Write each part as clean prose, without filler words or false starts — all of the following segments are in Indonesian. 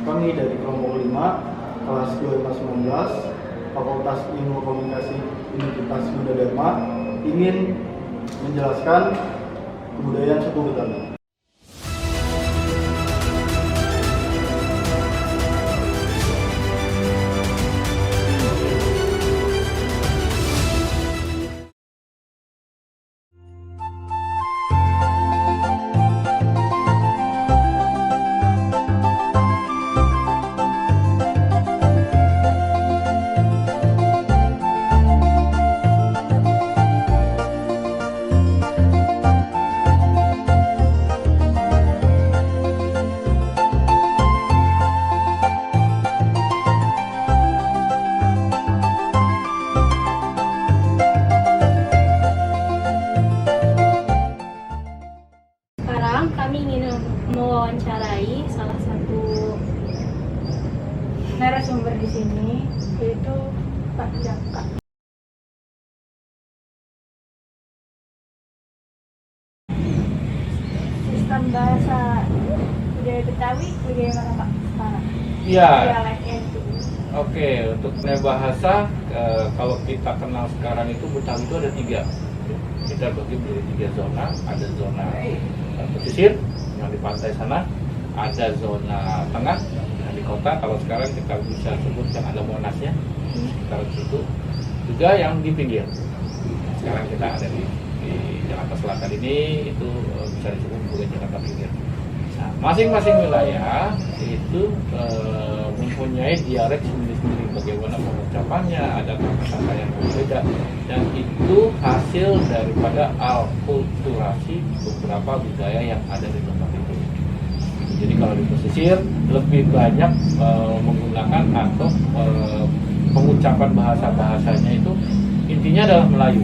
Kami dari kelompok 5, kelas 2 IPA 19, Fakultas Ilmu Komunikasi Universitas Gunadarma, ingin menjelaskan kebudayaan suku Betawi. Kami ingin mewawancarai salah satu narasumber di sini, yaitu Pak Jaka. Sistem bahasa budaya Betawi bagaimana Pak sekarang? Iya. Dialeknya itu. Oke, untuk bahasa kalau kita kenal sekarang itu Betawi itu ada 3. Kita bagi menjadi 3 zona. Ada zona pesisir yang di pantai sana, ada zona tengah yang di kota. Kalau sekarang kita bisa sebut yang ada Monasnya, sekitar situ. Juga yang di pinggir. Sekarang kita ada di Jakarta Selatan ini, itu bisa disebut sebagai Jakarta Pinggir. Nah, masing-masing wilayah itu mempunyai dialek sendiri-sendiri, bagaimana pengucapannya, ada kata-kata yang berbeda, dan itu hasil daripada alkulturasi beberapa budaya yang ada di tempat itu. Jadi kalau di pesisir lebih banyak menggunakan atau pengucapan bahasanya itu intinya adalah Melayu,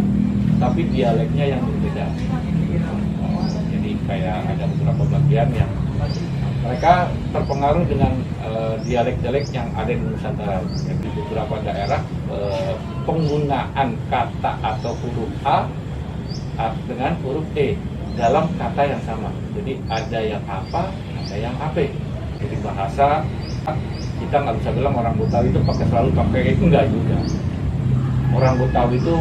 tapi dialeknya yang berbeda. Jadi kayak ada beberapa bagian yang mereka terpengaruh dengan dialek-dialek yang ada di Nusantara. Di beberapa daerah penggunaan kata atau huruf A dengan huruf E dalam kata yang sama. Jadi ada yang apa, ada yang AP. Jadi bahasa kita nggak bisa bilang orang Betawi itu selalu pakai itu, enggak juga. Orang Betawi itu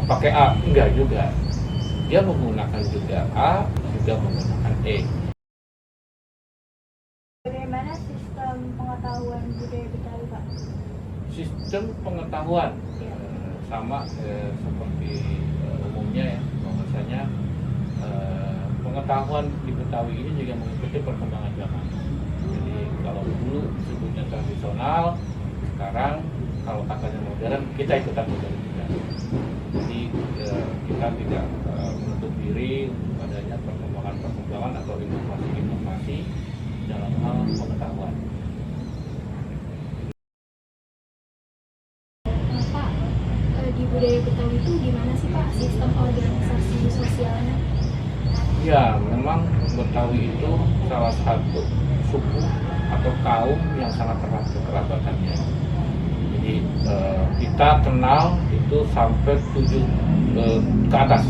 pakai A, enggak juga. Dia menggunakan juga A, juga menggunakan E. Bagaimana sistem pengetahuan budaya Betawi Pak? Sistem pengetahuan sama seperti umumnya ya, bahwasanya pengetahuan di Betawi ini juga mengikuti perkembangan zaman. Jadi kalau dulu disebutnya tradisional, sekarang kalau katanya modern, kita ikutan modern juga. Jadi kita tidak menutup diri untuk adanya perkembangan atau inovasi dalam hal pengetahuan. Pak, di budaya Betawi itu gimana sih Pak sistem organisasi sosialnya? Ya, memang Betawi itu salah satu suku atau kaum yang sangat erat kekerabatannya. Jadi kita kenal itu sampai 7 ke atas,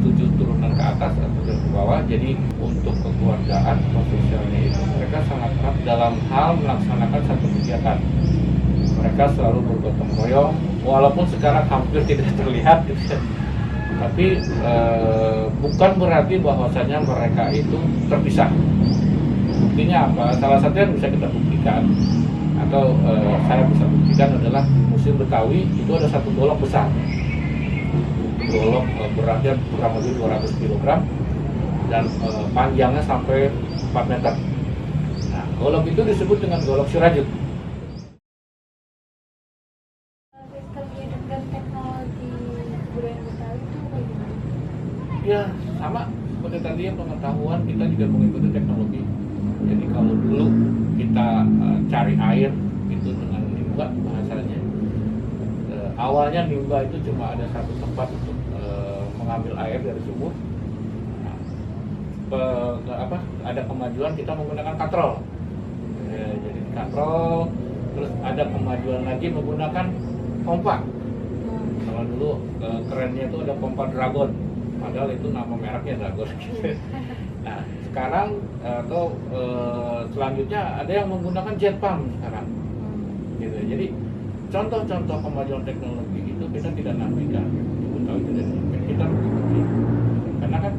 7 turunan ke atas atau ke bawah. Jadi untuk kekeluargaan atau sosialnya itu mereka sangat erat dalam hal melaksanakan satu kegiatan. Mereka selalu bergotong royong, walaupun sekarang hampir tidak terlihat gitu. Tapi bukan berarti bahwasanya mereka itu terpisah. Buktinya apa? Salah satu yang bisa kita buktikan atau saya bisa buktikan adalah di Museum Betawi itu ada satu golok besar. Golok beratnya kurang lebih 200 kg dan panjangnya sampai 4 meter. Nah, golok itu disebut dengan golok Sirajut. Kegiatan dan teknologi budaya Betawi itu bagaimana? Ya, sama seperti tadi yang pengetahuan, kita juga mengikuti teknologi. Jadi kalau dulu kita cari air itu dengan nimba bahasanya. Awalnya nimba itu cuma ada satu tempat untuk mengambil air dari sumur. Nah, ada kemajuan kita menggunakan katrol. Jadi katrol, terus ada kemajuan lagi menggunakan pompa. Kalau dulu kerennya itu ada pompa dragon. padahal itu nama mereknya Dragor gitu. Nah sekarang atau selanjutnya ada yang menggunakan jet pump sekarang gitu. Jadi contoh-contoh kemajuan teknologi itu kita tidak nafikan, tahu itu dari kita mengikuti, karena kan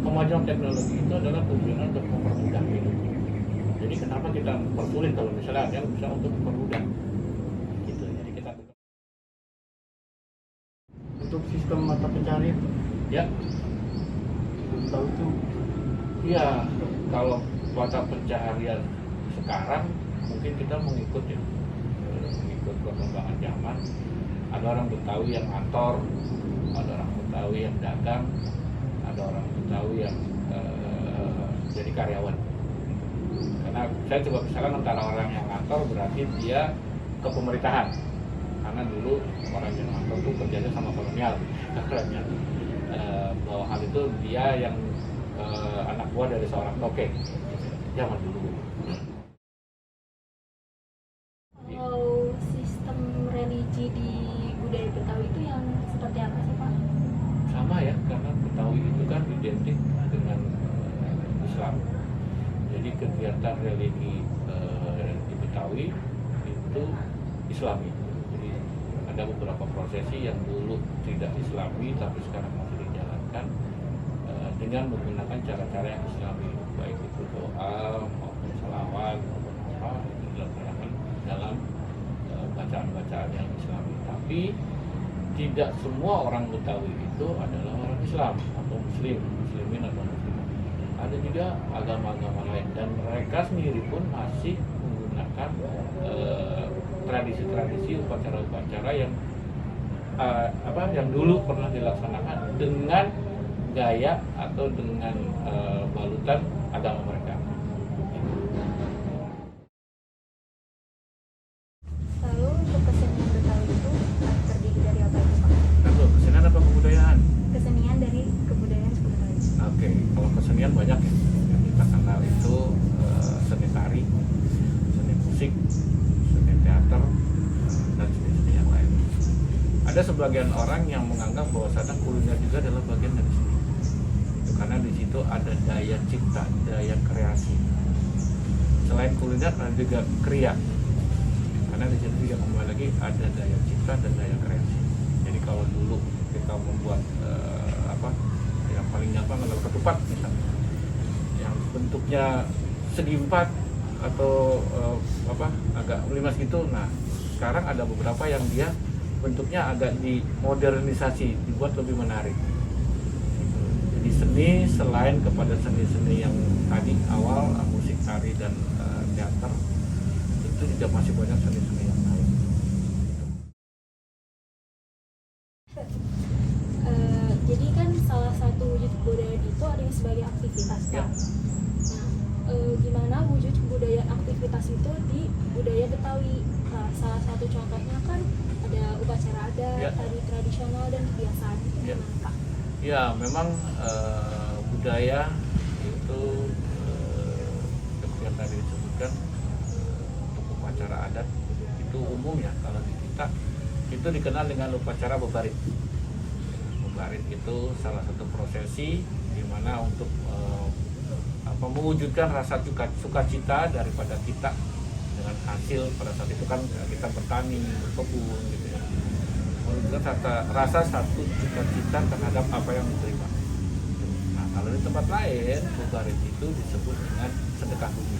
kemajuan teknologi itu adalah tujuannya untuk mempermudah hidup. Jadi kenapa kita persulit kalau misalnya ada yang bisa untuk mempermudah gitu. Jadi kita Untuk sistem mata pencarian ya belum tahu itu. iya, kalau mata pencaharian sekarang mungkin kita mengikut ya, mengikut perkembangan zaman. Ada orang Betawi yang kantor, ada orang Betawi yang dagang, ada orang Betawi yang jadi karyawan. Karena saya coba misalkan antara orang yang kantor berarti dia ke pemerintahan, karena dulu orang yang kantor itu kerjanya sama kolonial, kolonial. Bahwa hal itu dia yang anak buah dari seorang toke zaman dulu. Kalau sistem religi di budaya Betawi itu yang seperti apa sih Pak? Sama ya, karena Betawi itu kan identik dengan Islam. Jadi kegiatan religi di Betawi itu Islami. Jadi ada beberapa prosesi yang dulu tidak Islami tapi sekarang masih dijalankan dengan menggunakan cara-cara yang Islami, baik itu doa maupun salawat maupun apa itu dilaksanakan dalam bacaan-bacaan yang Islami. Tapi tidak semua orang Betawi itu adalah orang Islam atau muslimin atau muslimat. Ada juga agama-agama lain dan mereka sendiri pun masih menggunakan tradisi-tradisi upacara-upacara yang yang dulu pernah dilaksanakan dengan gaya atau dengan balutan agama mereka. Lalu untuk kesenian Betawi itu terdiri dari apa itu Pak? Lalu kesenian apa kebudayaan? Kesenian dari kebudayaan suku Betawi. Oke, kalau kesenian banyak ya. Yang kita kenal itu seni tari, seni musik, seni teater, dan seni-seni yang lain. Ada sebagian orang yang menganggap bahwa sadang kuliner juga adalah bagian dari seni. Itu karena di situ ada daya cipta, daya kreasi. Selain kuliner ada juga kriya. Karena di situ juga kembali lagi ada daya cipta dan daya kreasi. Jadi kalau dulu kita membuat yang paling gampang adalah ketupat misalnya, yang bentuknya segi empat atau agak melimas gitu. Nah sekarang ada beberapa yang dia bentuknya agak dimodernisasi, dibuat lebih menarik. Jadi seni selain kepada seni-seni yang tadi awal musik, tari dan teater, itu juga masih banyak seni-seni yang lain. Jadi kan salah satu wujud kebudayaan itu ada yang sebagai aktivitas Ya. Pak. Nah, gimana wujud kebudayaan aktivitas itu di budaya Betawi? Nah, salah satu contohnya kan ada upacara adat, Ya. tari tradisional dan kebiasaan itu Ya. gimana Pak? Ya, memang budaya itu seperti yang tadi disebutkan, untuk upacara adat itu umumnya kalau di kita itu dikenal dengan upacara bebarit. Bebarit itu salah satu prosesi di mana untuk mewujudkan rasa sukacita daripada kita dengan hasil pada saat itu kan kita bertani, berkebun gitu ya. Mewujudkan rasa satu sukacita terhadap apa yang diterima. Nah kalau di tempat lain bebarit itu disebut dengan sedekah bumi.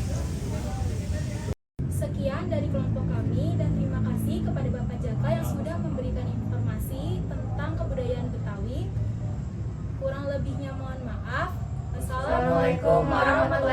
Sekian dari kelompok kami dan terima kasih kepada Bapak Jaka yang sudah memberikan informasi tentang kebudayaan Betawi. Kurang lebihnya mohon maaf. Assalamualaikum warahmatullahi